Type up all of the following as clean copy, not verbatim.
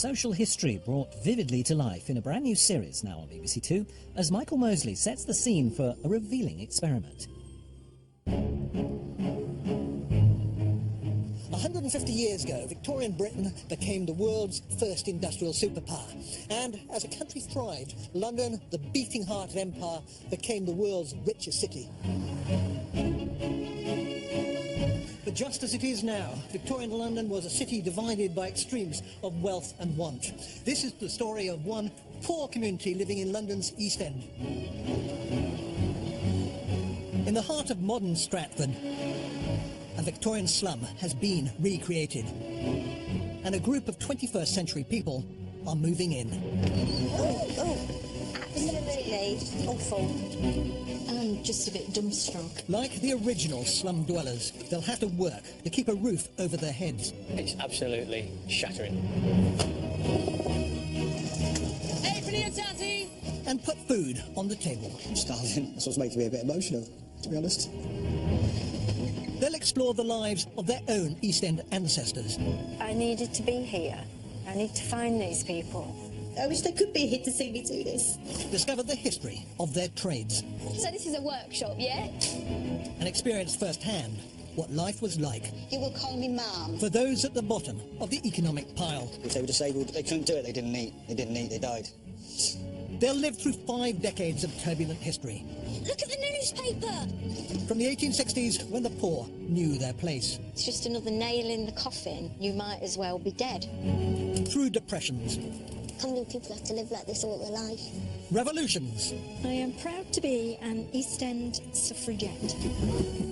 social history brought vividly to life in a brand new series now on BBC Two, as Michael Mosley sets the scene for a revealing experiment. 150 years ago, Victorian Britain became the world's first industrial superpower. And as a country thrived, London, the beating heart of empire, became the world's richest city. But just as it is now, Victorian London was a city divided by extremes of wealth and want. This is the story of one poor community living in London's East End. In the heart of modern Stratford, a Victorian slum has been recreated, and a group of 21st century people are moving in. Absolutely awful. I'm just a bit dumbstruck. Like the original slum dwellers, they'll have to work to keep a roof over their heads. It's absolutely shattering. Hey, for the tatty! And put food on the table. Starving. That's what's making me a bit emotional, to be honest. They'll explore the lives of their own East End ancestors. I needed to be here. I need to find these people. I wish they could be here to see me do this. Discover the history of their trades. So this is a workshop, yeah? And experience firsthand what life was like You will call me Mum. for those at the bottom of the economic pile. If they were disabled, they couldn't do it, they didn't eat. They didn't eat, they died. They'll live through 5 decades of turbulent history. Look at the newspaper! From the 1860s, when the poor knew their place. It's just another nail in the coffin. You might as well be dead. Through depressions. How many people have to live like this all their life? Revolutions. I am proud to be an East End suffragette.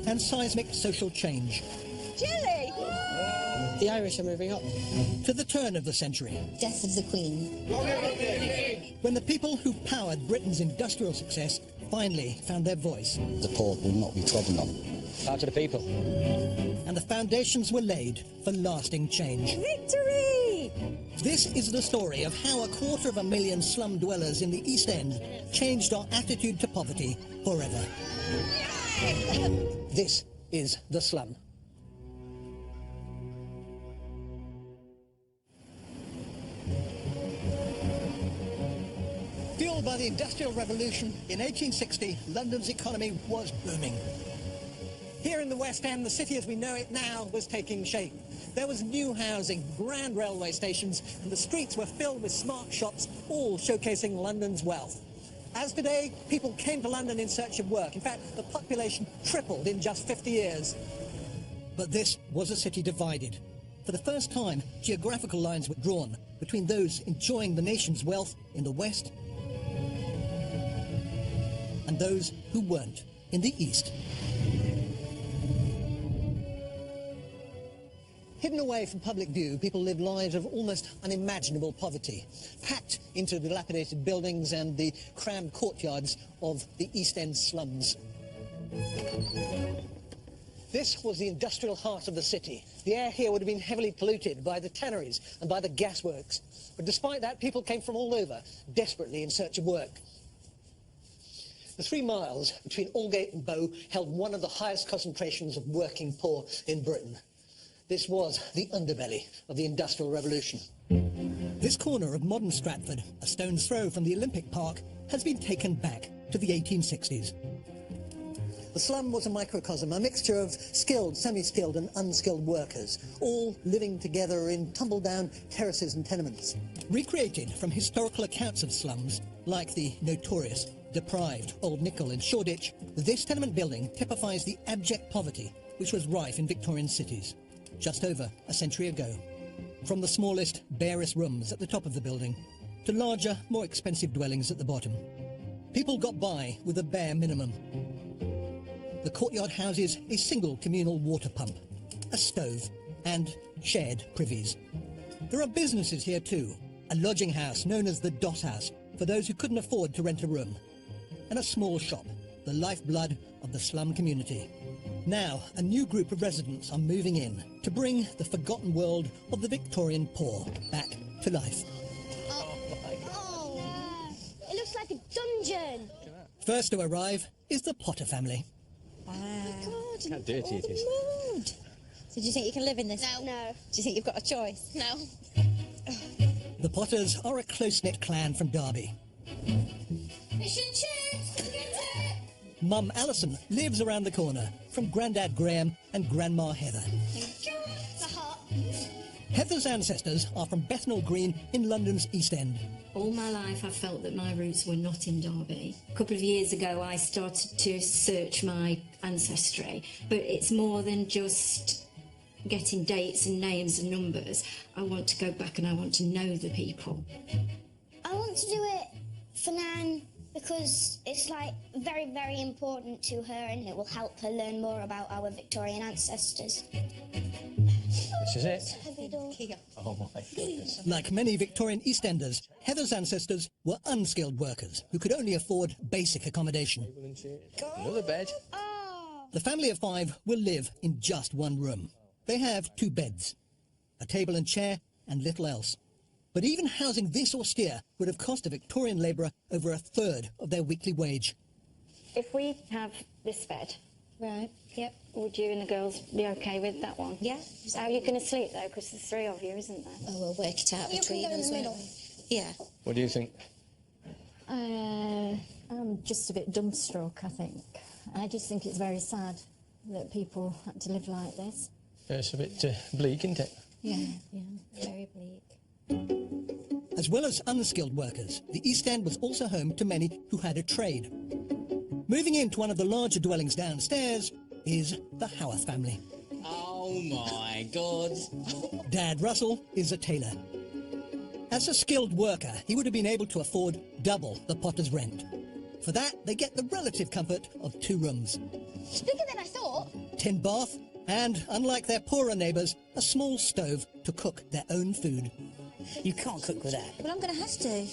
And seismic social change. Jelly! The Irish are moving up. To the turn of the century, Death of the Queen. when the people who powered Britain's industrial success finally found their voice. The poor will not be trodden on. Power to the people. And the foundations were laid for lasting change. Victory! This is the story of how 250,000 slum dwellers in the East End changed our attitude to poverty forever. This is The Slum. Fueled by the Industrial Revolution, in 1860, London's economy was booming. Here in the West End, the city as we know it now was taking shape. There was new housing, grand railway stations, and the streets were filled with smart shops, all showcasing London's wealth. As today, people came to London in search of work. In fact, the population tripled in just 50 years. But this was a city divided. For the first time, geographical lines were drawn between those enjoying the nation's wealth in the West and those who weren't in the East. Hidden away from public view, people lived lives of almost unimaginable poverty, packed into dilapidated buildings and the crammed courtyards of the East End slums. This was the industrial heart of the city. The air here would have been heavily polluted by the tanneries and by the gasworks. But despite that, people came from all over, desperately in search of work. The 3 miles between Aldgate and Bow held one of the highest concentrations of working poor in Britain. This was the underbelly of the Industrial Revolution. This corner of modern Stratford, a stone's throw from the Olympic Park, has been taken back to the 1860s. The slum was a microcosm, a mixture of skilled, semi-skilled and unskilled workers, all living together in tumble-down terraces and tenements. Recreated from historical accounts of slums, like the notorious, deprived Old Nickel in Shoreditch, this tenement building typifies the abject poverty which was rife in Victorian cities just over a century ago. From the smallest, barest rooms at the top of the building to larger, more expensive dwellings at the bottom. People got by with a bare minimum. The courtyard houses a single communal water pump, a stove, and shared privies. There are businesses here too, a lodging house known as the Dot House for those who couldn't afford to rent a room, and a small shop, the lifeblood of the slum community. Now, a new group of residents are moving in to bring the forgotten world of the Victorian poor back to life. Oh, it looks like a dungeon. First to arrive is the Potter family. Wow. Oh God, How dirty it is. So do you think you can live in this? No. Do you think you've got a choice? No. The Potters are a close-knit clan from Derby. Fish and chips! Get it! Mum Alison lives around the corner from Grandad Graham and Grandma Heather. The hot. Heather's ancestors are from Bethnal Green in London's East End. All my life I felt that my roots were not in Derby. A couple of years ago I started to search my ancestry, but it's more than just getting dates and names and numbers. I want to go back and I want to know the people. I want to do it for Nan because it's like very, very important to her and it will help her learn more about our Victorian ancestors. This is it. Heavy door. Oh my goodness. Like many Victorian East Enders, Heather's ancestors were unskilled workers who could only afford basic accommodation. Another bed. Oh. The family of 5 will live in just one room. They have 2 beds, a table and chair, and little else. But even housing this austere would have cost a Victorian labourer over 1/3 of their weekly wage. If we have this bed, Right, yep. would you and the girls be okay with that one? Yeah. How are you going to sleep though? Because there's 3 of you, isn't there? Oh, we'll work it out You can between go in us, the won't middle. we? Yeah. What do you think? I'm just a bit dumbstruck, I think. I just think it's very sad that people had to live like this. It's a bit bleak, isn't it? Yeah, very bleak. As well as unskilled workers, the East End was also home to many who had a trade. Moving into one of the larger dwellings downstairs is the Howarth family. Oh my God. Dad Russell is a tailor. As a skilled worker, he would have been able to afford double the Potter's rent. For that, they get the relative comfort of 2 rooms, It's bigger than I thought. tin bath, and, unlike their poorer neighbours, a small stove to cook their own food. You can't cook with that. Well, I'm going to have to.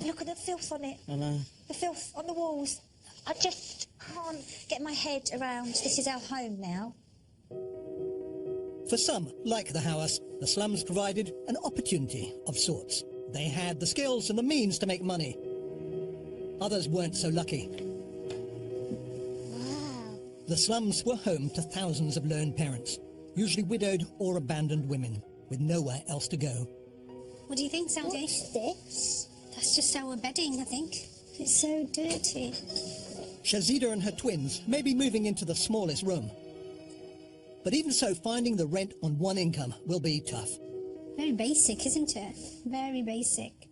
Look at the filth on it. I know. The filth on the walls. I just can't get my head around this is our home now. For some, like the Howarths, the slums provided an opportunity of sorts. They had the skills and the means to make money. Others weren't so lucky. Wow. The slums were home to thousands of lone parents, usually widowed or abandoned women, with nowhere else to go. What do you think, Sandy? What's this? That's just our bedding, I think. It's so dirty. Shazida and her twins may be moving into the smallest room. But even so, finding the rent on one income will be tough. Very basic, isn't it? Very basic.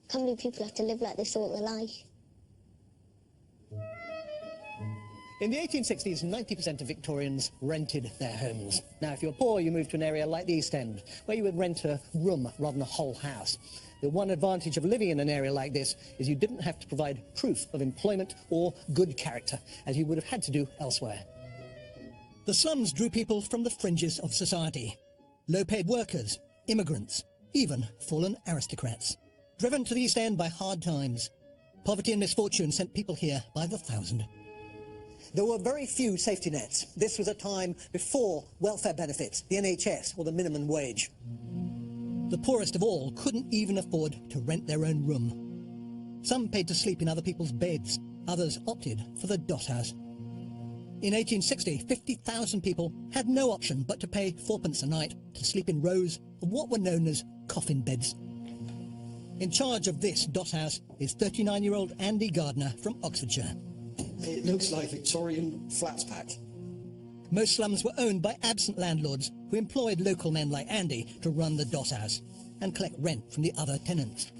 Can't believe people have to live like this all their life. In the 1860s, 90% of Victorians rented their homes. Now, if you're poor, you moved to an area like the East End, where you would rent a room rather than a whole house. The one advantage of living in an area like this is you didn't have to provide proof of employment or good character, as you would have had to do elsewhere. The slums drew people from the fringes of society. Low-paid workers, immigrants, even fallen aristocrats. Driven to the East End by hard times, poverty and misfortune sent people here by the thousand. There were very few safety nets. This was a time before welfare benefits, the NHS or the minimum wage. The poorest of all couldn't even afford to rent their own room. Some paid to sleep in other people's beds, others opted for the doss house. In 1860, 50,000 people had no option but to pay 4p a night to sleep in rows of what were known as coffin beds. In charge of this doss house is 39-year-old Andy Gardner from Oxfordshire. It looks like Victorian flats pack. Most slums were owned by absent landlords who employed local men like Andy to run the doss house and collect rent from the other tenants.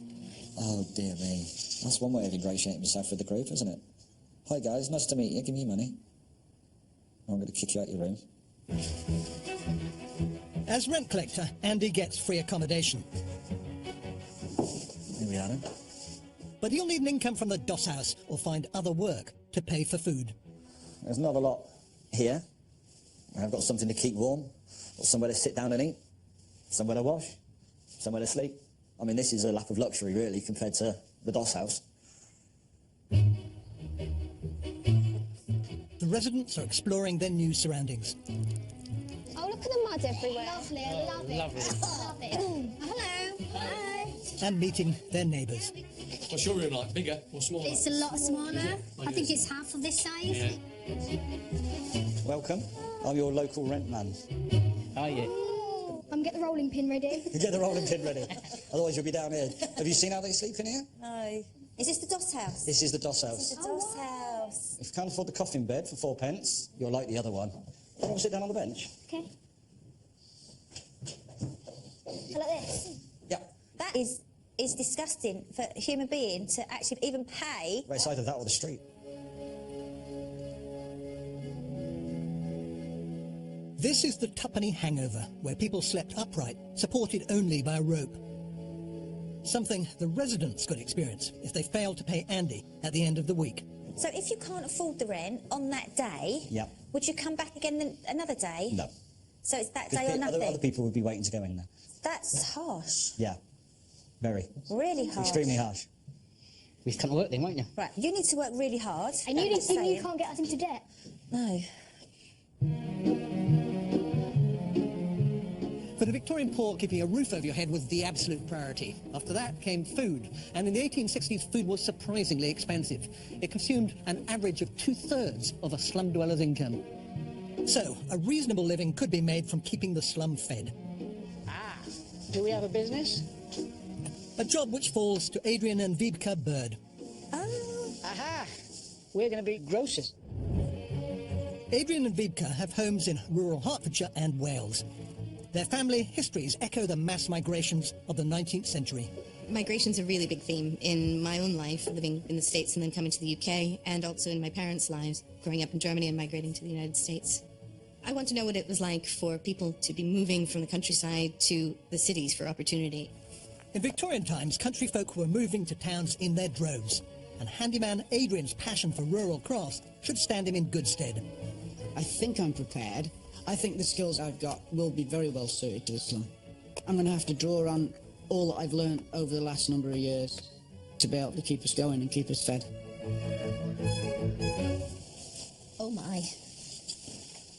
Oh dear me. That's one way of ingratiating yourself with the group, isn't it? Hi guys, nice to meet you. Give me your money. I'm going to kick you out your room. As rent collector, Andy gets free accommodation. Here we are then. But he'll need an income from the doss house or find other work to pay for food. There's not a lot here. I've got something to keep warm, got somewhere to sit down and eat, somewhere to wash, somewhere to sleep. I mean, this is a lap of luxury, really, compared to the doss house. The residents are exploring their new surroundings. Oh, look at the mud everywhere. Lovely, I love it. Lovely. Love it. Hello. Hi. And meeting their neighbours. What's your room like? Bigger or smaller? It's a lot smaller. I think it's half of this size. Welcome. I'm your local rent man. Are you? I'm get the rolling pin ready. Get the rolling pin ready. Otherwise you'll be down here. Have you seen how they sleep in here? No. Is this the DOS house? This is the DOS house. This is the DOS house. If you can't afford the coffin bed for 4p, you're like the other one. I'll sit down on the bench. Okay. So like this. Yeah. That is disgusting for a human being to actually even pay. Right side of that or the street. This is the tuppenny hangover, where people slept upright, supported only by a rope. Something the residents could experience if they failed to pay Andy at the end of the week. So if you can't afford the rent on that day, Yeah. would you come back again another day? No. So it's that day or nothing? Other people would be waiting to go in there. That's harsh. Yeah. Very. Really harsh. Extremely harsh. You can't work then, won't you? Right, you need to work really hard. And you can't get us into debt. No. For the Victorian poor, keeping a roof over your head was the absolute priority. After that came food, and in the 1860s, food was surprisingly expensive. It consumed an average of 2/3 of a slum dweller's income. So, a reasonable living could be made from keeping the slum fed. Ah, do we have a business? A job which falls to Adrian and Vibeke Bird. Oh. Aha! We're going to be grocers. Adrian and Vibeke have homes in rural Hertfordshire and Wales. Their family histories echo the mass migrations of the 19th century. Migration's a really big theme in my own life, living in the States and then coming to the UK, and also in my parents' lives, growing up in Germany and migrating to the United States. I want to know what it was like for people to be moving from the countryside to the cities for opportunity. In Victorian times, country folk were moving to towns in their droves, and handyman Adrian's passion for rural crafts should stand him in good stead. I think I'm prepared. I think the skills I've got will be very well suited to the slum. I'm going to have to draw on all that I've learned over the last number of years to be able to keep us going and keep us fed. Oh my.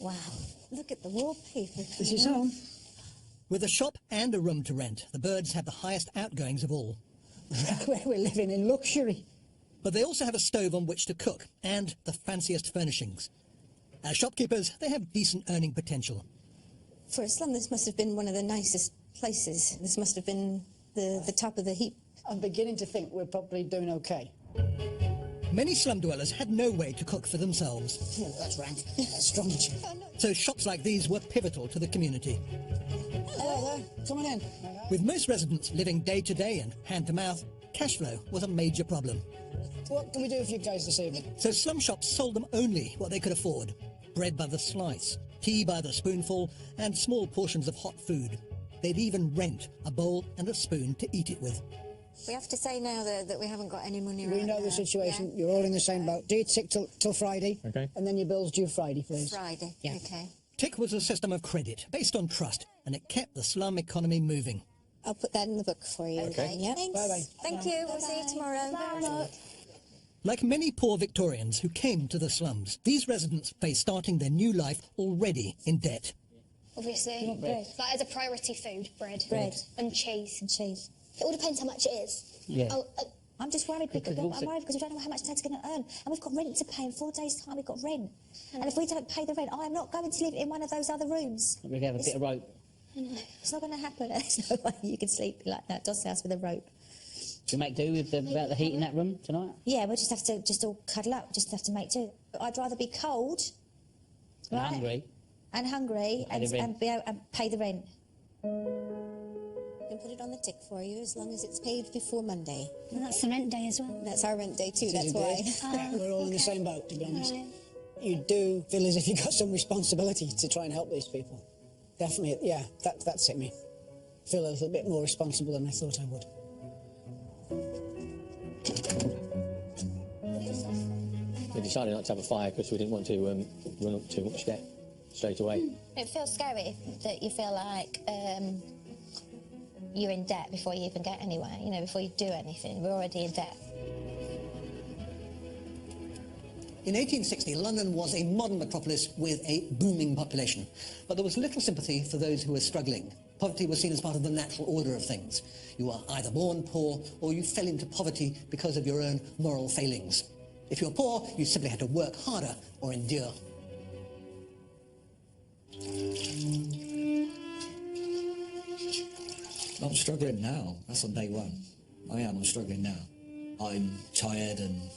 Wow. Look at the wallpaper. This is home. With a shop and a room to rent, the Birds have the highest outgoings of all. We're living in luxury. But they also have a stove on which to cook and the fanciest furnishings. As shopkeepers, they have decent earning potential. For a slum, this must have been one of the nicest places. This must have been the top of the heap. I'm beginning to think we're probably doing okay. Many slum dwellers had no way to cook for themselves. Oh, that's rank. That's strong. So shops like these were pivotal to the community. Hello there. Coming in. With most residents living day to day and hand to mouth, cash flow was a major problem. What can we do for you guys this evening? So slum shops sold them only what they could afford. Bread by the slice, tea by the spoonful, and small portions of hot food. They'd even rent a bowl and a spoon to eat it with. We have to say now that we haven't got any money We right know now. the situation. Yeah? You're all in the same boat. Do your tick till Friday. Okay. And then your bill's due Friday, please. Friday, Yeah. okay. Tick was a system of credit based on trust, and it kept the slum economy moving. I'll put that in the book for you. Okay. Yep. Thanks. Bye-bye. Thank you. We'll see you tomorrow. Bye. Like many poor Victorians who came to the slums, these residents face starting their new life already in debt. Obviously, bread? like as a priority food, bread. Bread. And cheese. And cheese. It all depends how much it is. Yeah. Oh, I'm just worried because Because also- I'm worried because we don't know how much Dad's going to earn, and we've got rent to pay. In 4 days' time, we've got rent, and if we don't pay the rent, I am not going to live in one of those other rooms. We have a bit of rope. It's not going to happen. There's no way you can sleep like that DOS house with a rope. Should we make do with about the heat in that room tonight? Yeah, we'll just have to all cuddle up. Just have to make do. I'd rather be cold, And right? hungry. and hungry, Pay the rent. and be able and pay the rent. I can put it on the tick for you as long as it's paid before Monday. and that's the rent day as well. That's our rent day too, that's Indeed. why. We're all in the same boat, to be honest. You do feel as if you've got some responsibility to try and help these people. Definitely, yeah, that's hit me. Feel a little bit more responsible than I thought I would. We decided not to have a fire because we didn't want to run up too much debt straight away. It feels scary that you feel like you're in debt before you even get anywhere, you know, before you do anything. We're already in debt. In 1860, London was a modern metropolis with a booming population, but there was little sympathy for those who were struggling. Poverty was seen as part of the natural order of things. You were either born poor or you fell into poverty because of your own moral failings. If you were poor, you simply had to work harder or endure. I'm struggling now. That's on day one. I'm struggling now. I'm tired and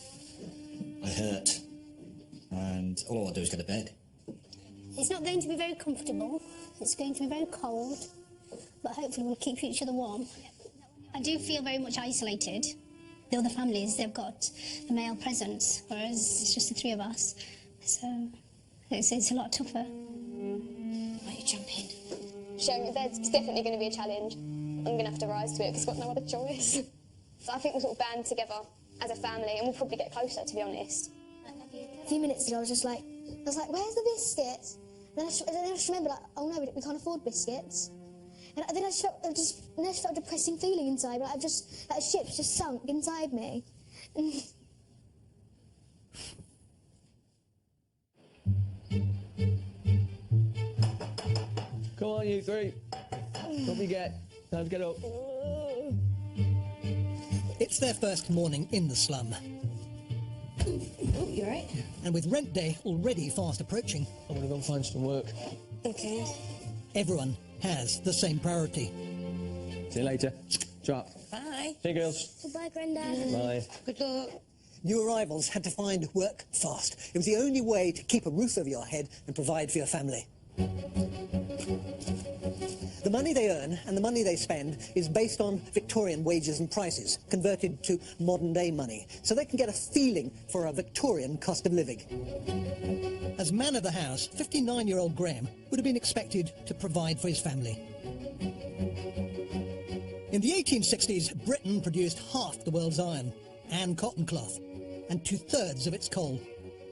I hurt, and all I want to do is go to bed. It's not going to be very comfortable. It's going to be very cold, but hopefully we'll keep each other warm. I do feel very much isolated. The other families, they've got the male presence, whereas it's just the three of us. So it's a lot tougher. Why don't you jump in? Sharing a bed is definitely going to be a challenge. I'm going to have to rise to it because I've got no other choice. So I think we'll sort of band together as a family and we'll probably get closer, to be honest. A few minutes ago, I was like, where's the biscuits? And then I just remembered, like, oh no, we can't afford biscuits. And then I just felt a depressing feeling inside, like a ship's just sunk inside me. Come on, you three. What do you get? Time to get up. It's their first morning in the slum. Oh, you all right? And with rent day already fast approaching, I'm going to go and find some work. Okay. everyone has the same priority. See you later. Drop. Bye. See you, girls. Goodbye, Grandad. Bye. Good luck. New arrivals had to find work fast. It was the only way to keep a roof over your head and provide for your family. The money they earn and the money they spend is based on Victorian wages and prices, converted to modern-day money, so they can get a feeling for a Victorian cost of living. As man of the house, 59-year-old Graham would have been expected to provide for his family. In the 1860s, Britain produced half the world's iron and cotton cloth, and 2/3 of its coal.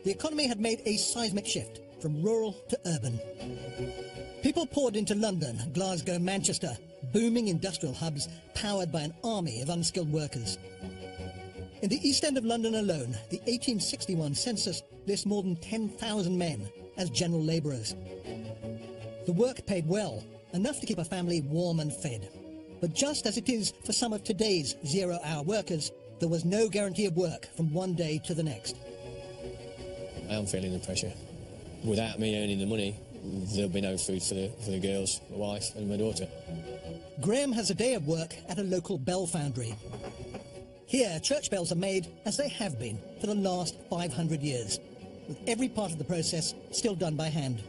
The economy had made a seismic shift from rural to urban. People poured into London, Glasgow, Manchester, booming industrial hubs powered by an army of unskilled workers. In the East End of London alone, the 1861 census lists more than 10,000 men as general labourers. The work paid well, enough to keep a family warm and fed. But just as it is for some of today's zero-hour workers, there was no guarantee of work from one day to the next. I am feeling the pressure. Without me earning the money, there'll be no food for the girls, my wife and my daughter. Graham has a day of work at a local bell foundry. Here, church bells are made as they have been for the last 500 years, with every part of the process still done by hand.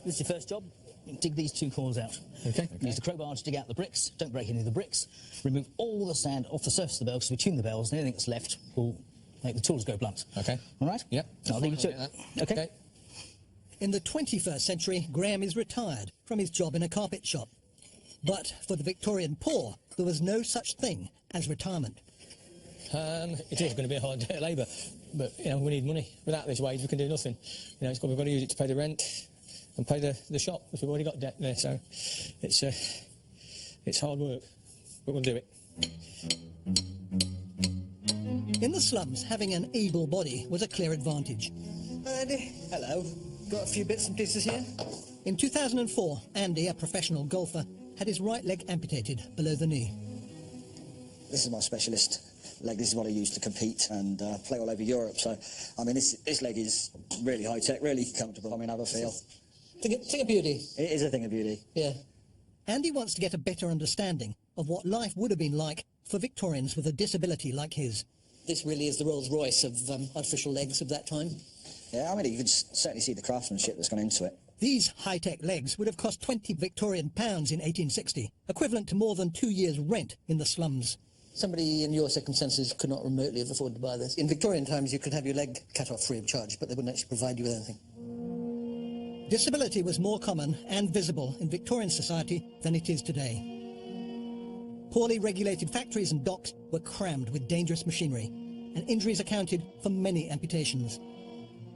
This is your first job. You dig these two corners out. Okay. Use the crowbar to dig out the bricks. Don't break any of the bricks. Remove all the sand off the surface of the bell, because we tune the bells, and anything that's left will make the tools go blunt. Okay. All right? Yep. I'll leave you to it. Okay. In the 21st century, Graham is retired from his job in a carpet shop. But for the Victorian poor, there was no such thing as retirement. It is going to be a hard day of labour, but, you know, we need money. Without this wage, we can do nothing. You know, we've got to use it to pay the rent and pay the shop, because we've already got debt there, so it's hard work, but we'll do it. In the slums, having an able body was a clear advantage. Andy, hello. Got a few bits and pieces here? In 2004, Andy, a professional golfer, had his right leg amputated below the knee. This is my specialist leg. This is what I use to compete and play all over Europe. So, I mean, this leg is really high-tech, really comfortable. I mean, have a feel. Thing of beauty. It is a thing of beauty. Yeah. Andy wants to get a better understanding of what life would have been like for Victorians with a disability like his. This really is the Rolls-Royce of artificial legs of that time. Yeah, I mean, you can certainly see the craftsmanship that's gone into it. These high-tech legs would have cost 20 Victorian pounds in 1860, equivalent to more than 2 years' rent in the slums. Somebody in your circumstances could not remotely have afforded to buy this. In Victorian times, you could have your leg cut off free of charge, but they wouldn't actually provide you with anything. Disability was more common and visible in Victorian society than it is today. Poorly regulated factories and docks were crammed with dangerous machinery, and injuries accounted for many amputations.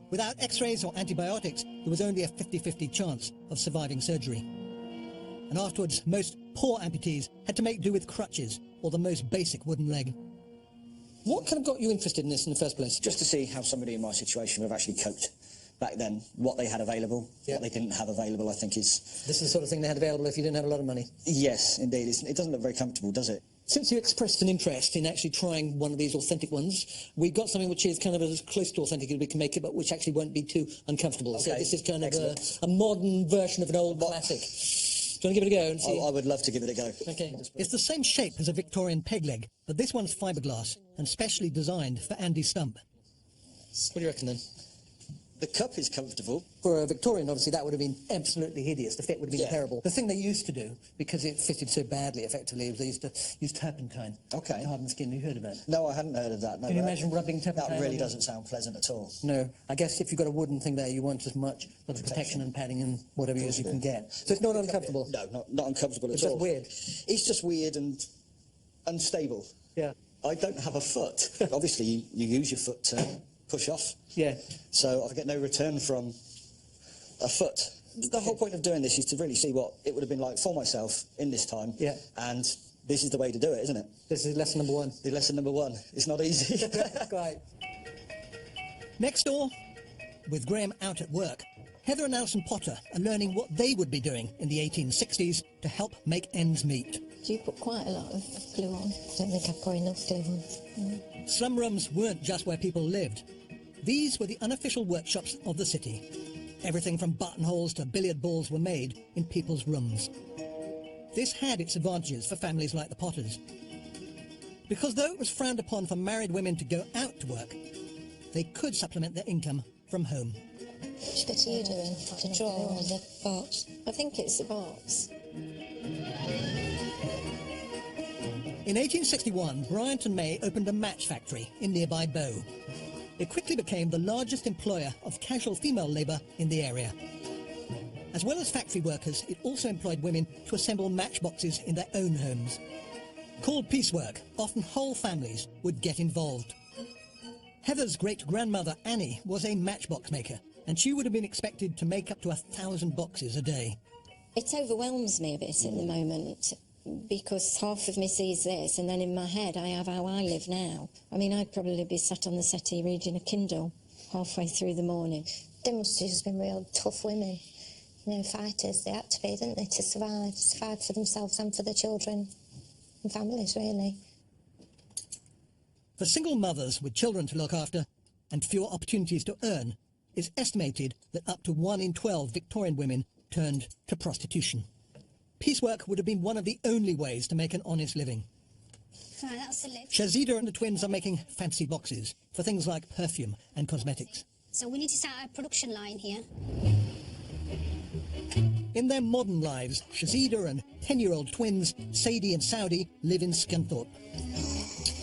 Without x-rays or antibiotics, there was only a 50-50 chance of surviving surgery. And afterwards, most poor amputees had to make do with crutches or the most basic wooden leg. What kind of got you interested in this in the first place? Just to see how somebody in my situation would have actually coped back then, what they had available, what they didn't have available, I think is... This is the sort of thing they had available if you didn't have a lot of money? Yes, indeed. It doesn't look very comfortable, does it? Since you expressed an interest in actually trying one of these authentic ones, we've got something which is kind of as close to authentic as we can make it, but which actually won't be too uncomfortable. Okay. So this is kind of a modern version of an old classic. Do you want to give it a go and see? I would love to give it a go. Okay. It's the same shape as a Victorian peg leg, but this one's fiberglass and specially designed for Andy's stump. What do you reckon then? The cup is comfortable. For a Victorian, obviously, that would have been absolutely hideous. The fit would have been Yeah. terrible. The thing they used to do, because it fitted so badly, effectively, was they used to use turpentine Okay. to harden the skin. Have you heard of that? No, I hadn't heard of that. No, Can you but imagine rubbing turpentine That really on- doesn't sound pleasant at all. No. I guess if you've got a wooden thing there, you want as much sort of protection and padding and whatever else you can get. So it's not uncomfortable. No, not uncomfortable It's at just all. weird. It's just weird and unstable. Yeah. I don't have a foot. Obviously, you use your foot to push off. Yeah. So I get no return from a foot. The whole point of doing this is to really see what it would have been like for myself in this time. Yeah. And this is the way to do it, isn't it? This is lesson number one. The lesson number one. It's not easy. Right. Next door, with Graham out at work, Heather and Alison Potter are learning what they would be doing in the 1860s to help make ends meet. Do you put quite a lot of glue on? I don't think I put enough glue on. Slum rooms weren't just where people lived. These were the unofficial workshops of the city. Everything from buttonholes to billiard balls were made in people's rooms. This had its advantages for families like the Potters. Because though it was frowned upon for married women to go out to work, they could supplement their income from home. Which bit are you doing? The drawer or the box? I think it's the box. In 1861, Bryant and May opened a match factory in nearby Bow. It quickly became the largest employer of casual female labour in the area. As well as factory workers, it also employed women to assemble matchboxes in their own homes. Called piecework, often whole families would get involved. Heather's great-grandmother Annie was a matchbox maker, and she would have been expected to make up to 1,000 boxes a day. It overwhelms me a bit at the moment, because half of me sees this, and then in my head I have how I live now. I mean, I'd probably be sat on the settee reading a Kindle halfway through the morning. They must have just been real tough women. You know, fighters. They had to be, didn't they, to survive for themselves and for their children and families, really. For single mothers with children to look after and fewer opportunities to earn, it's estimated that up to 1 in 12 Victorian women turned to prostitution. Piecework would have been one of the only ways to make an honest living. Right, that's the lid. Shazida and the twins are making fancy boxes for things like perfume and cosmetics. So we need to start a production line here. In their modern lives, Shazida and 10-year-old twins, Sadie and Saudi, live in Scunthorpe.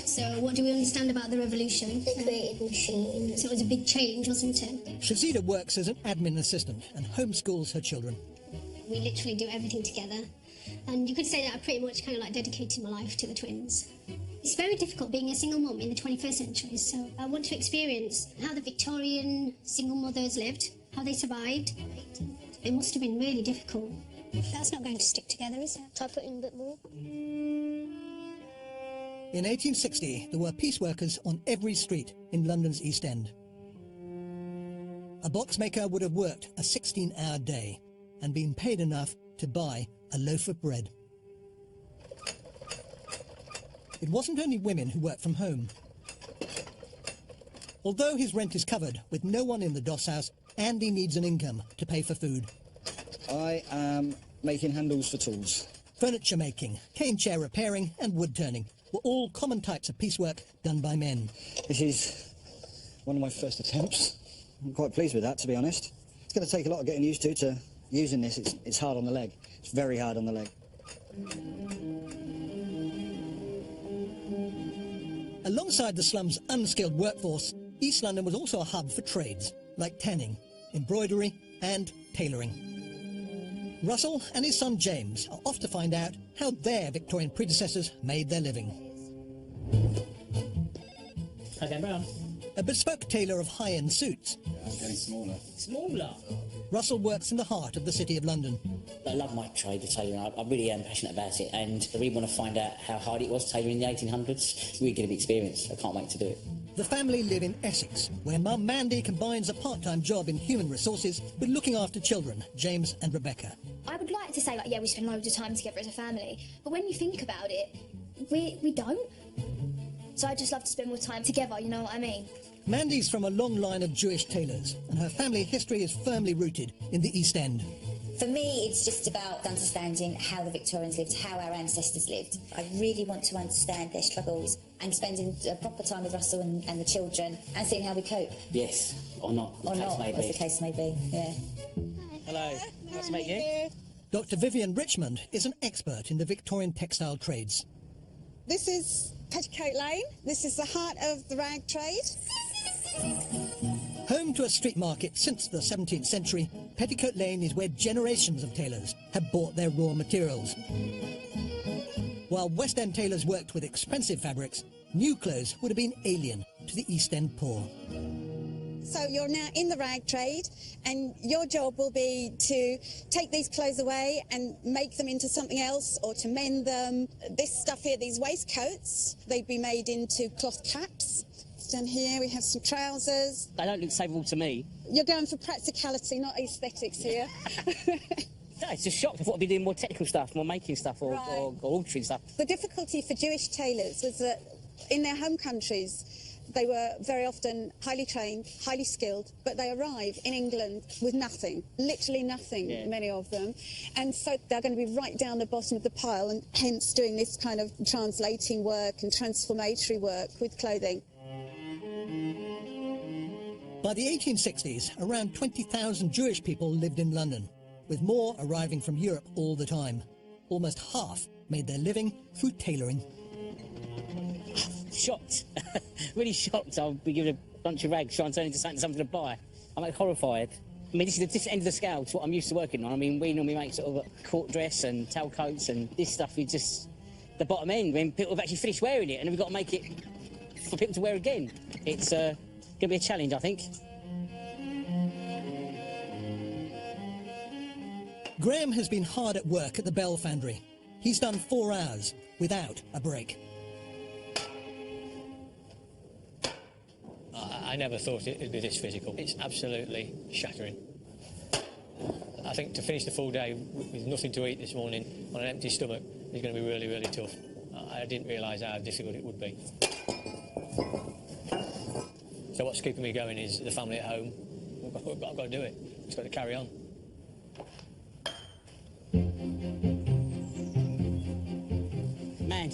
So what do we understand about the revolution? They created machines. So it was a big change, wasn't it? Shazida works as an admin assistant and homeschools her children. We literally do everything together. And you could say that I pretty much kind of like dedicated my life to the twins. It's very difficult being a single mum in the 21st century, so I want to experience how the Victorian single mothers lived, how they survived. It must have been really difficult. That's not going to stick together, is it? Try putting a bit more. In 1860, there were pieceworkers on every street in London's East End. A boxmaker would have worked a 16-hour day and been paid enough to buy a loaf of bread. It wasn't only women who worked from home. Although his rent is covered, with no one in the doss house, Andy needs an income to pay for food. I am making handles for tools. Furniture making, cane chair repairing and wood turning were all common types of piecework done by men. This is one of my first attempts. I'm quite pleased with that, to be honest. It's going to take a lot of getting used to using this. It's hard on the leg. It's very hard on the leg. Alongside the slum's unskilled workforce, East London was also a hub for trades, like tanning, embroidery and tailoring. Russell and his son James are off to find out how their Victorian predecessors made their living. Okay, Brown. A bespoke tailor of high-end suits, I'm getting smaller. Smaller? Russell works in the heart of the City of London. I love my trade of tailoring. I really am passionate about it, and I really want to find out how hard it was tailoring in the 1800s. It's really going to be experienced. I can't wait to do it. The family live in Essex, where Mum Mandy combines a part-time job in human resources with looking after children, James and Rebecca. I would like to say, like, yeah, we spend loads of time together as a family, but when you think about it, we don't. So I just love to spend more time together, you know what I mean? Mandy's from a long line of Jewish tailors, and her family history is firmly rooted in the East End. For me, it's just about understanding how the Victorians lived, how our ancestors lived. I really want to understand their struggles and spending proper time with Russell and the children and seeing how we cope. Yes, or not. Or not, as the case may be, yeah. Hello, nice to meet you. Dr. Vivian Richmond is an expert in the Victorian textile trades. This is Petticoat Lane. This is the heart of the rag trade. Home to a street market since the 17th century, Petticoat Lane is where generations of tailors have bought their raw materials. While West End tailors worked with expensive fabrics, new clothes would have been alien to the East End poor. So you're now in the rag trade, and your job will be to take these clothes away and make them into something else, or to mend them. This stuff here, these waistcoats, they'd be made into cloth caps. Down here we have some trousers. They don't look savable to me. You're going for practicality, not aesthetics here. No, it's just shocked. I thought I'd be doing more technical stuff, more making stuff, or altering stuff. The difficulty for Jewish tailors was that in their home countries, they were very often highly trained, highly skilled, but they arrive in England with nothing, literally nothing, many of them. And so they're going to be right down the bottom of the pile, and hence doing this kind of translating work and transformatory work with clothing. By the 1860s, around 20,000 Jewish people lived in London, with more arriving from Europe all the time. Almost half made their living through tailoring. Shocked. Really shocked. I'll be given a bunch of rags trying to turn into something to buy. I'm like horrified. I mean, this is the end of the scale to what I'm used to working on. I mean, we normally make sort of a court dress and tailcoats, and this stuff is just the bottom end when people have actually finished wearing it, and we've got to make it for people to wear again. It's going to be a challenge, I think. Graham has been hard at work at the Bell Foundry. He's done 4 hours without a break. I never thought it'd be this physical. It's absolutely shattering. I think to finish the full day with nothing to eat this morning on an empty stomach is going to be really, really tough. I didn't realise how difficult it would be. So what's keeping me going is the family at home. I've got to do it. It's got to carry on. Man,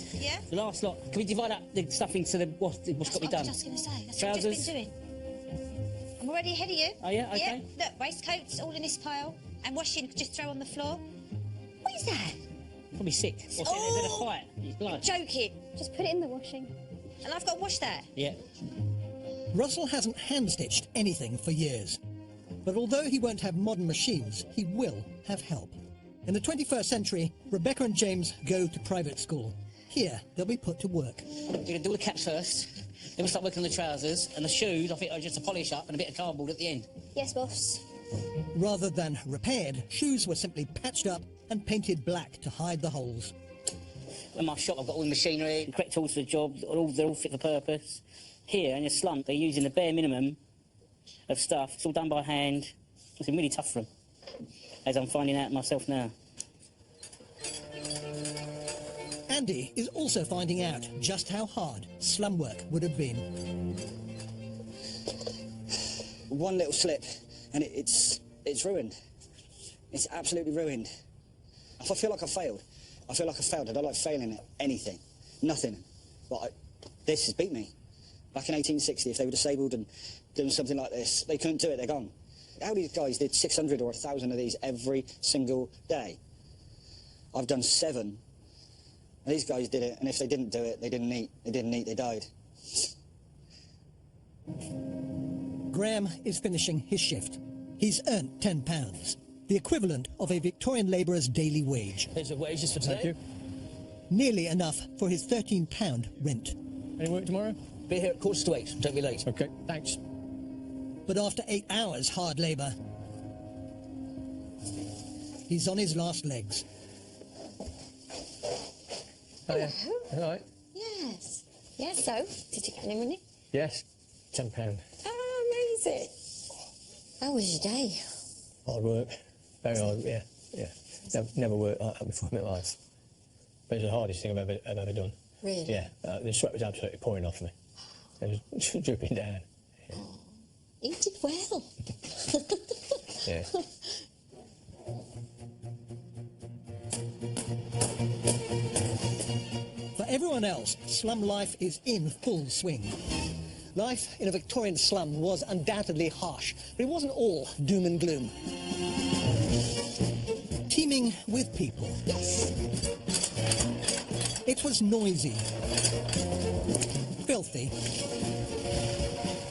the last lot. Can we divide up the stuff into what's got to be done? I was just going to say, that's Trousers. what I've just been doing. I'm already ahead of you. Oh, yeah? Okay. Yeah, look, waistcoats all in this pile, and washing, just throw on the floor. What is that? Probably sick. What's it? Is it a fight? It's blood. Joking. Just put it in the washing. And I've got to wash that? Yeah. Russell hasn't hand-stitched anything for years. But although he won't have modern machines, he will have help. In the 21st century, Rebecca and James go to private school. Here, they'll be put to work. We're going to do the caps first, then we'll start working on the trousers, and the shoes, I think, are just a polish up and a bit of cardboard at the end. Yes, boss. Rather than repaired, shoes were simply patched up and painted black to hide the holes. In my shop, I've got all the machinery, the correct tools for the job, they're all fit for purpose. Here, in the slump, they're using the bare minimum of stuff. It's all done by hand. It's been really tough for them, as I'm finding out myself now. Andy is also finding out just how hard slum work would have been. One little slip, and it's ruined. It's absolutely ruined. If I feel like I failed, I feel like I failed. I don't like failing at anything, nothing. But this has beat me. Back in 1860, if they were disabled and doing something like this, they couldn't do it, they're gone. How these guys did 600 or 1,000 of these every single day. I've done 7. And these guys did it, and if they didn't do it, they didn't eat. They didn't eat, they died. Graham is finishing his shift. He's earned £10, the equivalent of a Victorian labourer's daily wage. Here's the wages for today. Thank you. Nearly enough for his £13 rent. Any work tomorrow? Be here at 8:15. Don't be late. OK, thanks. But after 8 hours hard labour, he's on his last legs. Hello. All right. Yes. Yeah, so, did you get any money? Yes, £10. Oh, amazing. How was your day? Hard work. Very hard, yeah. Never worked like that before in my life. But it's the hardest thing I've ever done. Really? Yeah, the sweat was absolutely pouring off me. It was dripping down. Yeah. You did well. Yeah. everyone else, slum life is in full swing. Life in a Victorian slum was undoubtedly harsh, but it wasn't all doom and gloom. Teeming with people. It was noisy, filthy,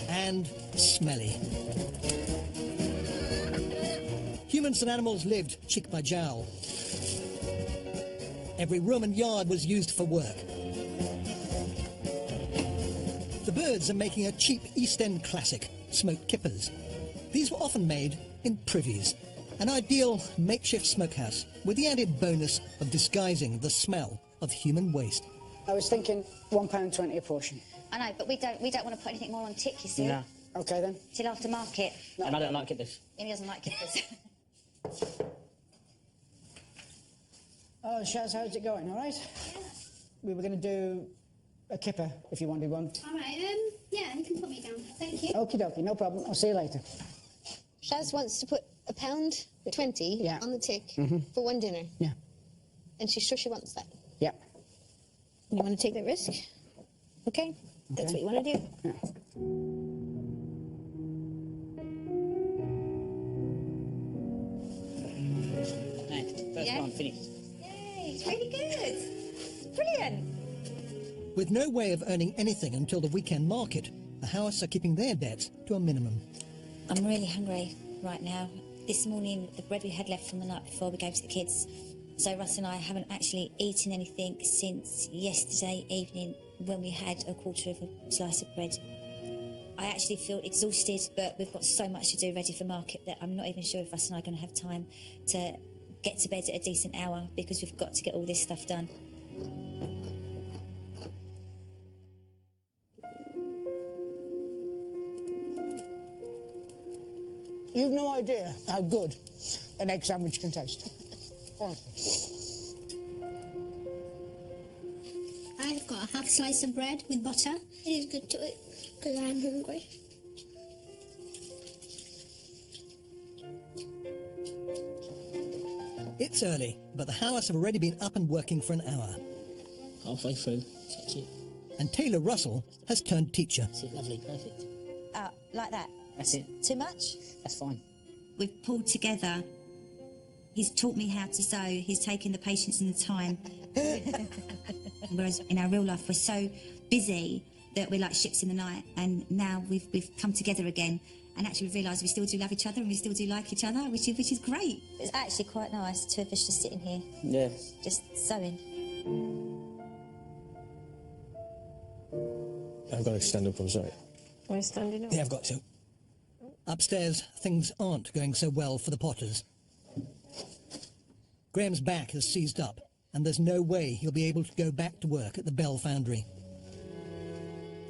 and smelly. Humans and animals lived cheek by jowl. Every room and yard was used for work. The birds are making a cheap East End classic, smoked kippers. These were often made in privies, an ideal makeshift smokehouse with the added bonus of disguising the smell of human waste. I was thinking £1.20 a portion. I know, but we don't want to put anything more on tick, you see. No. OK, then. Till after market. No, and I don't like kippers. And he doesn't like kippers. Oh, Shaz, how's it going, all right? Yeah. We were going to do a kipper, if you wanted one. All right, yeah, you can put me down. Thank you. Okie dokie, no problem. I'll see you later. Shaz wants to put £1.20 on the tick for one dinner. Yeah. And she's sure she wants that. Yeah. You want to take that risk? Okay. That's what you want to do. Yeah. First one finished. Yay, it's really good. It's brilliant. With no way of earning anything until the weekend market, the Howarths are keeping their debts to a minimum. I'm really hungry right now. This morning, the bread we had left from the night before we gave to the kids. So Russ and I haven't actually eaten anything since yesterday evening when we had a quarter of a slice of bread. I actually feel exhausted, but we've got so much to do ready for market that I'm not even sure if Russ and I are going to have time to get to bed at a decent hour because we've got to get all this stuff done. You've no idea how good an egg sandwich can taste. Honestly. I've got a half slice of bread with butter. It is good to eat because I'm hungry. It's early, but the Howarths have already been up and working for an hour. Halfway through. That's it. And Taylor Russell has turned teacher. That's it, lovely, perfect. Like that. That's it. Too much? That's fine. We've pulled together. He's taught me how to sew. He's taken the patience and the time. Whereas in our real life, we're so busy that we're like ships in the night. And now we've come together again. And actually we've realised we still do love each other and we still do like each other, which is great. It's actually quite nice, two of us just sitting here. Yeah. Just sewing. I've got to stand up, I'm sorry. We're standing up. Yeah, I've got to. Upstairs, things aren't going so well for the Potters. Graham's back has seized up, and there's no way he'll be able to go back to work at the Bell Foundry.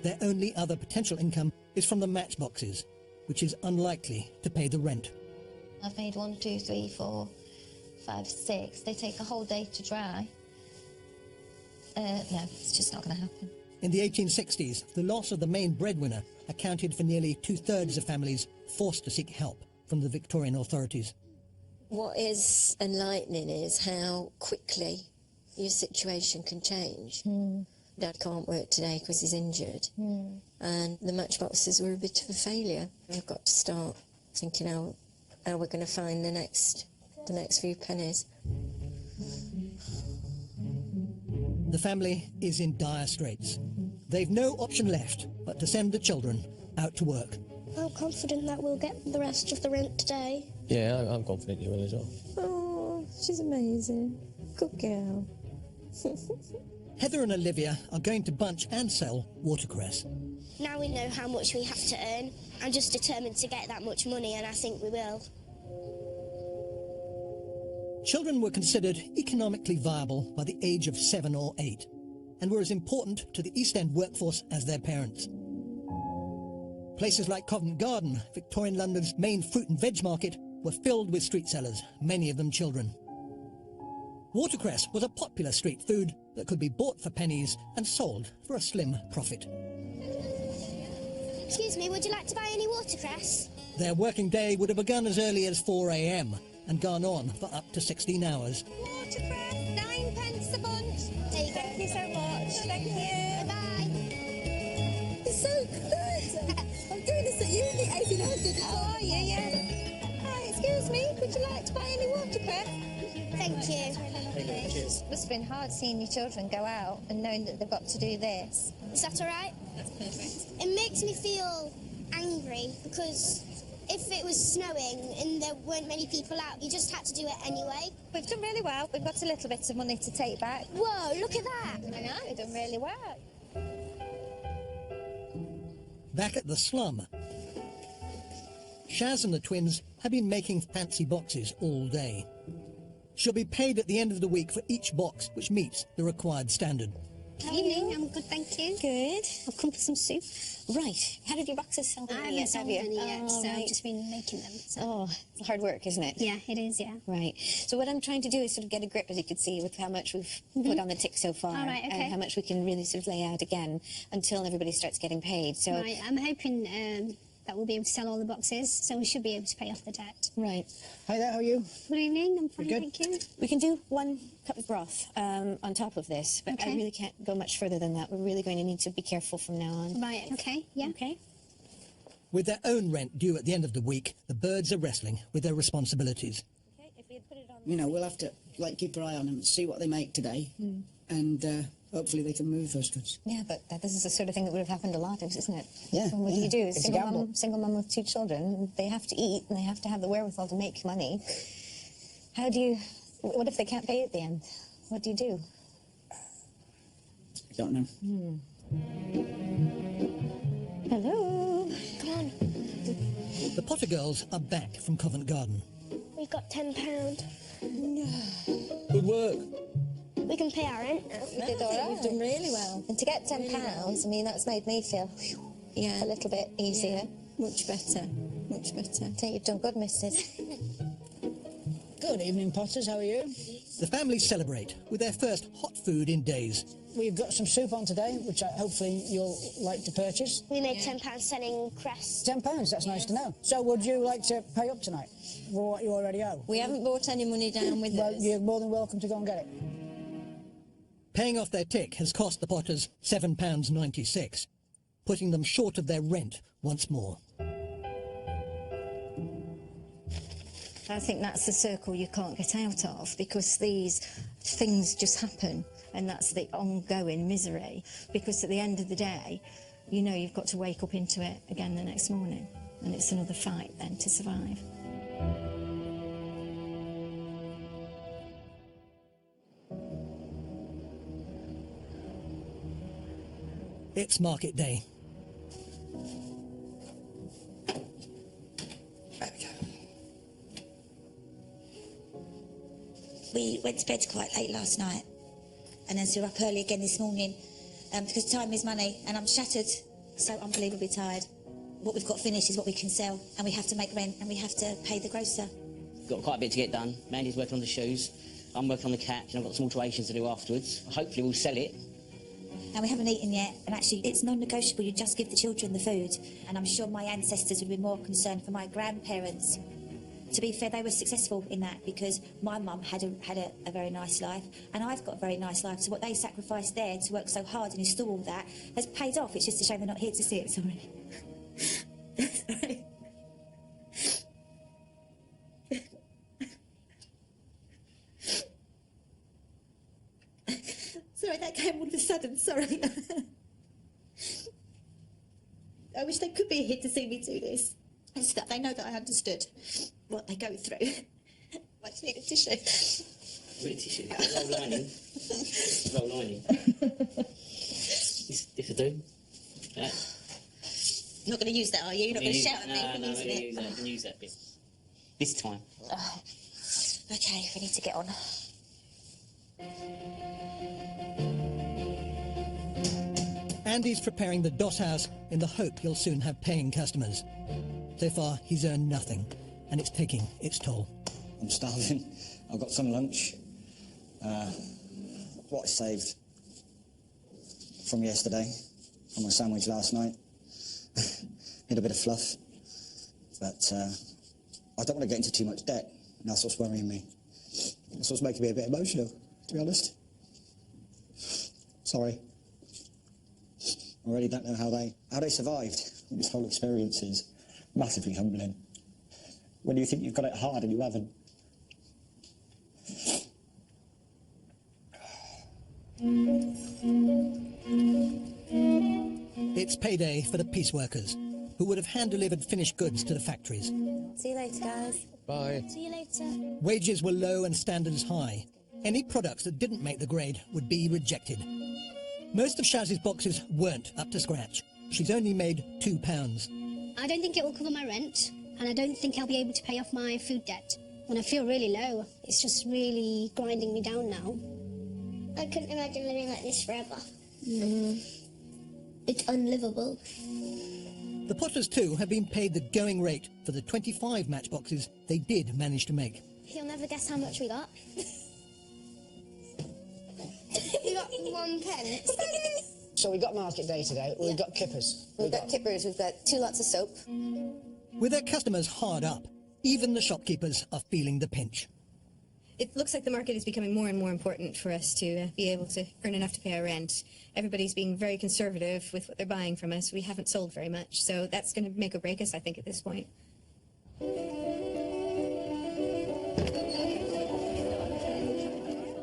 Their only other potential income is from the matchboxes, which is unlikely to pay the rent. I've made 1, 2, 3, 4, 5, 6. They take a whole day to dry. No, it's just not going to happen. In the 1860s, the loss of the main breadwinner accounted for nearly 2/3 of families forced to seek help from the Victorian authorities. What is enlightening is how quickly your situation can change. Dad can't work today because he's injured. And the matchboxes were a bit of a failure. We've got to start thinking how we're going to find the next few pennies. The family is in dire straits. They've no option left but to send the children out to work. I'm confident that we'll get the rest of the rent today. Yeah, I'm confident you will as well. Oh, she's amazing. Good girl. Heather and Olivia are going to bunch and sell watercress. Now we know how much we have to earn. I'm just determined to get that much money, and I think we will. Children were considered economically viable by the age of 7 or 8 and were as important to the East End workforce as their parents. Places like Covent Garden, Victorian London's main fruit and veg market, were filled with street sellers, many of them children. Watercress was a popular street food that could be bought for pennies and sold for a slim profit. Excuse me, would you like to buy any watercress? Their working day would have begun as early as 4 a.m. and gone on for up to 16 hours. Watercress, 9 9p a bunch. There you go. Thank you so much. Thank you. Bye. It's so good. I'm doing this at uni, 1800. How are you? Yeah. Hi, excuse me. Would you like to buy any watercress? Thank you. It must have been hard seeing your children go out and knowing that they've got to do this. Is that all right? That's perfect. It makes me feel angry because if it was snowing and there weren't many people out, you just had to do it anyway. We've done really well. We've got a little bit of money to take back. Whoa, look at that. I know, we've done really well. Back at the slum, Shaz and the twins have been making fancy boxes all day. She'll be paid at the end of the week for each box which meets the required standard. Good evening, I'm good, thank you. Good. I've come for some soup. Right. How did your boxes sold? I haven't sold any yet, so right. I've just been making them. So. Oh, it's hard work, isn't it? Yeah, it is, yeah. Right. So what I'm trying to do is sort of get a grip, as you could see, with how much we've put on the tick so far. All right, okay. And how much we can really sort of lay out again until everybody starts getting paid. So Right, I'm hoping that we'll be able to sell all the boxes, so we should be able to pay off the debt. Right. Hi there, how are you? Good evening, I'm fine, Good. thank you. We can do 1 cup of broth on top of this, but I Okay. really can't go much further than that. We're really going to need to be careful from now on. Right, okay, yeah. Okay. With their own rent due at the end of the week, the birds are wrestling with their responsibilities. You know, we'll have to keep our eye on them and see what they make today, and hopefully they can move those goods. Yeah, but this is the sort of thing that would have happened a lot, isn't it? Yeah, And what yeah. do you do? It's a gamble. Single mum with 2 children, they have to eat and they have to have the wherewithal to make money. How do you... What if they can't pay at the end? What do you do? I don't know. Hello? Come on. The Potter girls are back from Covent Garden. We got £10. Good work. We can pay our rent now. We did all right. We've done really well. And to get £10, I mean, that's made me feel a little bit easier. Much better, much better. I think you've done good, missus. Good evening, Potters, how are you? The family celebrate with their first hot food in days. We've got some soup on today, which hopefully you'll like to purchase. We made £10 selling cress. £10, that's nice to know. So would you like to pay up tonight for what you already owe? We haven't brought any money down with Well, us. you're more than welcome to go and get it. Paying off their tick has cost the Potters £7.96, putting them short of their rent once more. I think that's the circle you can't get out of, because these things just happen, and that's the ongoing misery. Because at the end of the day, you know you've got to wake up into it again the next morning, and it's another fight then to survive. It's market day. We went to bed quite late last night, and then we were up early again this morning because time is money, and I'm shattered, so unbelievably tired. What we've got finished is what we can sell, and we have to make rent, and we have to pay the grocer. Got quite a bit to get done. Mandy's working on the shoes. I'm working on the catch, and I've got some alterations to do afterwards. Hopefully we'll sell it. And we haven't eaten yet, and actually it's non-negotiable. You just give the children the food, and I'm sure my ancestors would be more concerned for my grandparents. To be fair, they were successful in that because my mum had a very nice life, and I've got a very nice life. So what they sacrificed there to work so hard and install all that has paid off. It's just a shame they're not here to see it. Sorry. Sorry. Sorry, that came all of a sudden. Sorry. I wish they could be here to see me do this, and so that they know that I understood what they go through. I just need a tissue. Really tissue. Roll lining. Roll lining. This will do. Yeah. You're not going to use that, are you? You're not going to shout at me for No, using it? I can use that bit. This time. Okay, we need to get on. Andy's preparing the doss house in the hope he'll soon have paying customers. So far, he's earned nothing, and it's taking its toll. I'm starving. I've got some lunch. What I saved from yesterday, from my sandwich last night. Need a bit of fluff. But I don't want to get into too much debt. And that's what's worrying me. That's what's making me a bit emotional. to be honest. Sorry. I really don't know how they survived. This whole experience is massively humbling. When you think you've got it hard and you haven't. It's payday for the piece workers, who would have hand-delivered finished goods to the factories. See you later, guys. Bye. See you later. Wages were low and standards high. Any products that didn't make the grade would be rejected. Most of Shaz's boxes weren't up to scratch. She's only made £2. I don't think it will cover my rent, and I don't think I'll be able to pay off my food debt. And I feel really low. It's just really grinding me down now. I couldn't imagine living like this forever. It's unlivable. The Potters too have been paid the going rate for the 25 matchboxes they did manage to make. You'll never guess how much we got. We got 1 pence. So we got market day today. We've got kippers. We've got kippers. We've got 2 lots of soap. With their customers hard up, even the shopkeepers are feeling the pinch. It looks like the market is becoming more and more important for us to be able to earn enough to pay our rent. Everybody's being very conservative with what they're buying from us. We haven't sold very much, so that's going to make or break us, I think, at this point.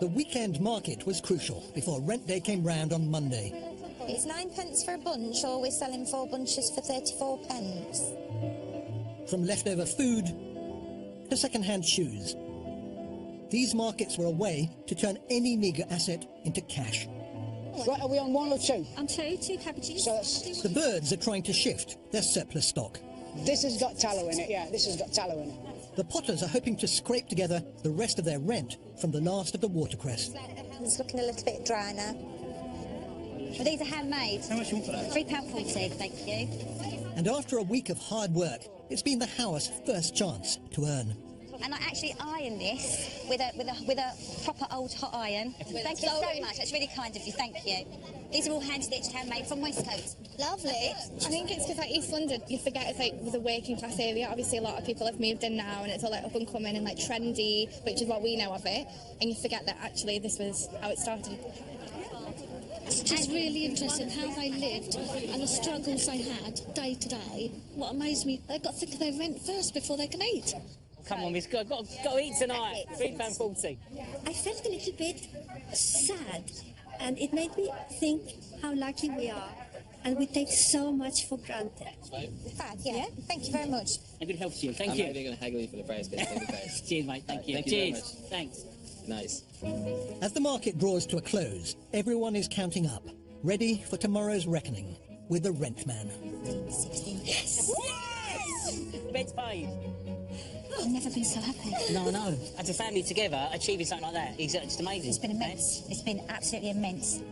The weekend market was crucial before rent day came round on Monday. It's 9 pence for a bunch, or we're selling 4 bunches for 34 pence. From leftover food to second-hand shoes. These markets were a way to turn any meagre asset into cash. Right, are we on 1 or 2? On 2 cabbages. So that's... The birds are trying to shift their surplus stock. This has got tallow in it, yeah, this has got tallow in it. The Potters are hoping to scrape together the rest of their rent from the last of the watercress. It's looking a little bit dry now. Well, these are handmade. How much you want for that? £3.40, thank you. And after a week of hard work, it's been the Howards' first chance to earn. And I actually ironed this with a proper old hot iron. Thank you so much. That's really kind of you. Thank you. These are all hand-stitched, handmade from Westcote. Lovely. I think it's because like East London, you forget it's like with a working class area. Obviously, a lot of people have moved in now, and it's all like up and coming and like trendy, which is what we know of it. And you forget that actually this was how it started. It's just really interesting how they lived and the struggles they had day to day. What amazed me, they've got to think of their rent first before they can eat. Come on, miss, got to eat tonight. £3.40. I felt a little bit sad, and it made me think how lucky we are, and we take so much for granted. Fab, yeah. Thank you very much. And good health to you. Thank I'm you. not even going to haggle you for the price. Cheers, mate. Thank you. Thank you very Cheers. much. Thanks. Nice. As the market draws to a close, everyone is counting up, ready for tomorrow's reckoning with the rent man. 16. Yes! Rent's paid. I've never been so happy. No, no. As a family together, achieving something like that is just amazing. It's been immense. It's been absolutely immense.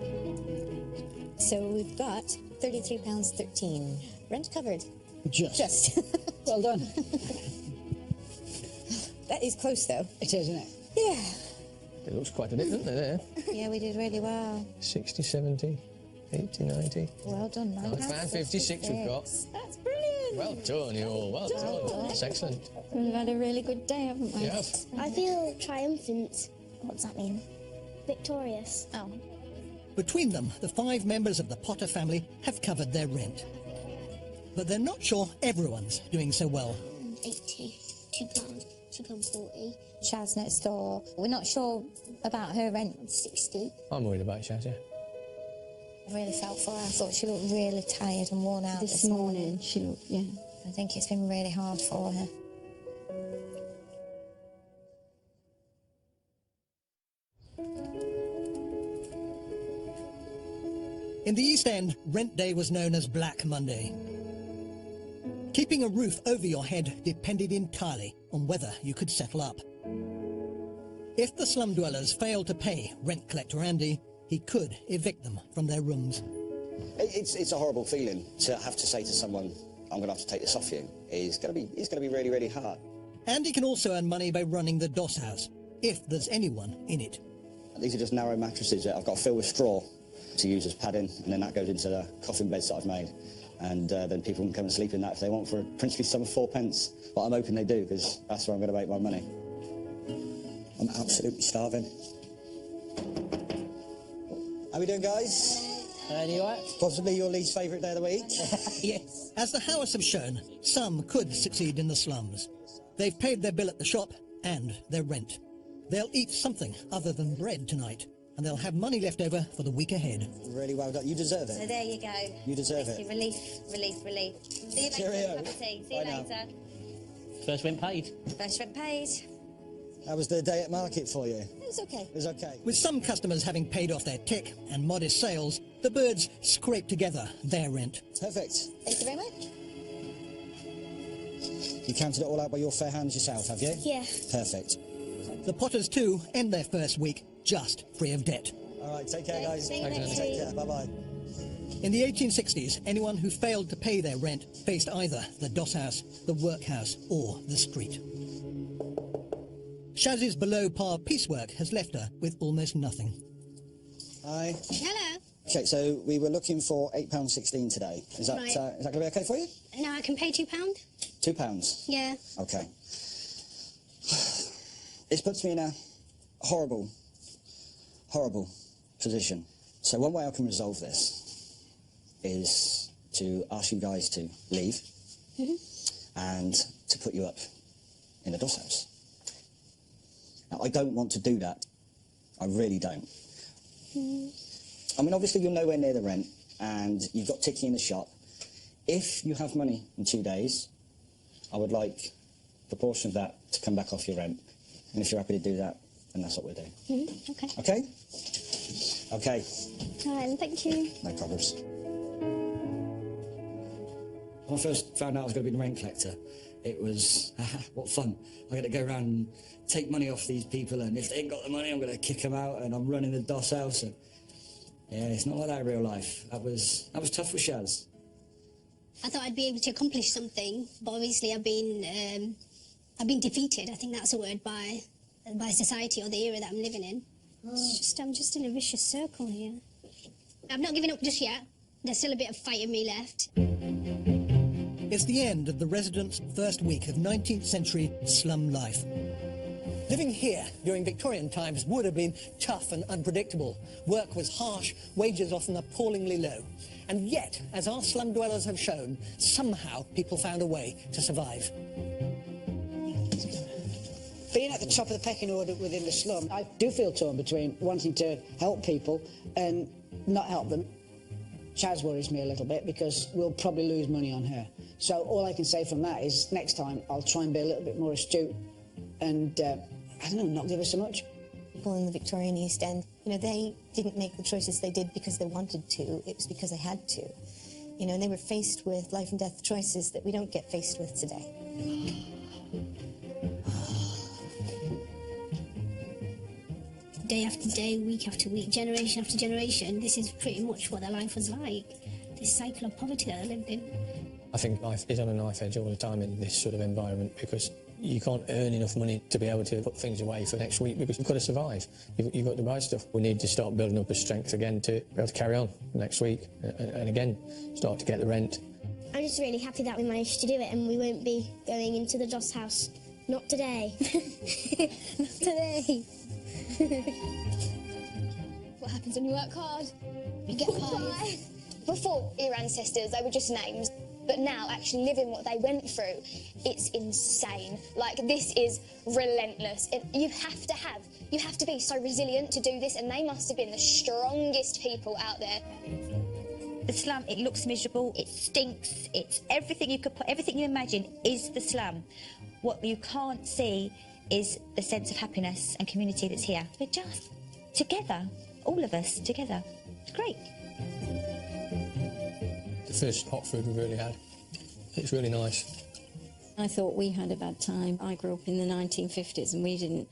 So we've got £33.13. Rent covered. Just. Well done. That is close, though. It is, isn't it? Yeah. It looks quite a bit, doesn't it, there? Yeah, we did really well. 60, 70, 80, 90. Well done, £9.56 we've got. That's brilliant. Well done, you all. Well done. That's excellent. We've had a really good day, haven't we? You have. I feel triumphant. What does that mean? Victorious. Oh. Between them, the 5 members of the Potter family have covered their rent. But they're not sure everyone's doing so well. 80. £2.40. Shaz next door. We're not sure about her rent. 60. I'm worried about Shazia. I really felt for her. I thought she looked really tired and worn out This morning, she looked, yeah. I think it's been really hard for her. In the East End, rent day was known as Black Monday. Keeping a roof over your head depended entirely on whether you could settle up. If the slum dwellers failed to pay rent collector Andy, he could evict them from their rooms. It's a horrible feeling to have to say to someone, I'm going to have to take this off you. It's going to be really, really hard. Andy can also earn money by running the doss house, if there's anyone in it. These are just narrow mattresses that I've got to fill with straw to use as padding, and then that goes into the coffin beds that I've made. And then people can come and sleep in that if they want for a princely sum of 4 pence. But I'm hoping they do, because that's where I'm going to make my money. I'm absolutely starving. How we doing, guys? You all right? Possibly your least favourite day of the week? Yes. As the Howards have shown, some could succeed in the slums. They've paid their bill at the shop and their rent. They'll eat something other than bread tonight, and they'll have money left over for the week ahead. Really well done. You deserve it. So there you go. You deserve Thank it. you. Relief, relief, relief. See you later. Cheerio. Cup of tea. See you Bye now. later. First rent paid. First rent paid. How was the day at market for you? It was okay. It was okay. With some customers having paid off their tick and modest sales, the birds scrape together their rent. Perfect. Thank you very much. You counted it all out by your fair hands yourself, have you? Yeah. Perfect. The Potters, too, end their first week just free of debt. All right, take care, guys. Thank you. Take care. Bye-bye. In the 1860s, anyone who failed to pay their rent faced either the doss house, the workhouse, or the street. Shaz's below-par piecework has left her with almost nothing. Hi. Hello. Okay, so we were looking for £8.16 today. Is that Right. is that going to be okay for you? No, I can pay £2. £2. Yeah. Okay. This puts me in a horrible, horrible position. So one way I can resolve this is to ask you guys to leave and to put you up in the doss house. Now, I don't want to do that. I really don't. I mean, obviously, you're nowhere near the rent, and you've got Ticky in the shop. If you have money in 2 days, I would like a proportion of that to come back off your rent. And if you're happy to do that, then that's what we'll do. Okay. Okay? Okay. All right, thank you. No problems. When I first found out I was going to be the rent collector, it was, what fun. I'm going to go around and take money off these people, and if they ain't got the money, I'm going to kick them out, and I'm running the doss house. And yeah, it's not like that in real life. That was tough for Shaz. I thought I'd be able to accomplish something, but obviously I've been defeated. I think that's a word by society or the era that I'm living in. I'm just in a vicious circle here. I've not given up just yet. There's still a bit of fight in me left. It's the end of the residents' first week of 19th century slum life. Living here during Victorian times would have been tough and unpredictable. Work was harsh, wages often appallingly low. And yet, as our slum dwellers have shown, somehow people found a way to survive. Being at the top of the pecking order within the slum, I do feel torn between wanting to help people and not help them. Chaz worries me a little bit because we'll probably lose money on her. So all I can say from that is next time I'll try and be a little bit more astute and, I don't know, not give her so much. People in the Victorian East End, you know, they didn't make the choices they did because they wanted to. It was because they had to. You know, and they were faced with life and death choices that we don't get faced with today. Day after day, week after week, generation after generation, this is pretty much what their life was like. This cycle of poverty that they lived in. I think life is on a knife edge all the time in this sort of environment because you can't earn enough money to be able to put things away for next week because you've got to survive. You've got to buy stuff. We need to start building up a strength again to be able to carry on next week and again start to get the rent. I'm just really happy that we managed to do it and we won't be going into the doss house. Not today. Not today. What happens when you work hard? You get paid. Before, your ancestors, they were just names. But now, actually living what they went through, it's insane. Like, this is relentless. You have to be so resilient to do this, and they must have been the strongest people out there. The slum, it looks miserable, it stinks, it's everything you could put, everything you imagine is the slum. What you can't see is the sense of happiness and community that's here. We're just together, all of us together. It's great. The first hot food we've really had. It's really nice. I thought we had a bad time. I grew up in the 1950s and we didn't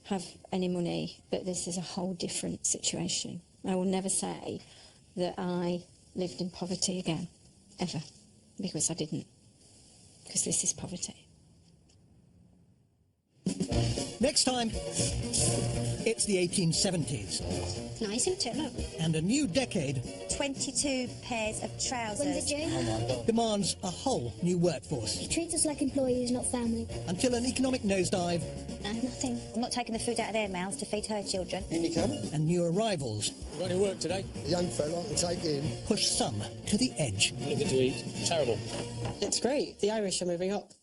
have any money, but this is a whole different situation. I will never say that I lived in poverty again, ever, because I didn't, because this is poverty. Next time, it's the 1870s. Nice, isn't it? Look. And a new decade 22 pairs of trousers. When's it due? Oh my God. demands a whole new workforce. He treats us like employees, not family. Until an economic nosedive. No, nothing. I'm not taking the food out of their mouths to feed her children. In you come. And new arrivals. Got any work today? A young fella to take in. Push some to the edge. Nothing to eat. Terrible. It's great. The Irish are moving up.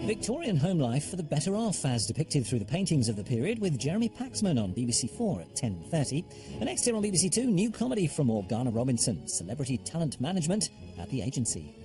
Victorian home life for the better off, as depicted through the paintings of the period, with Jeremy Paxman on BBC 4 at 10:30. And next here on BBC 2, new comedy from Morgana Robinson, Celebrity Talent Management at the Agency.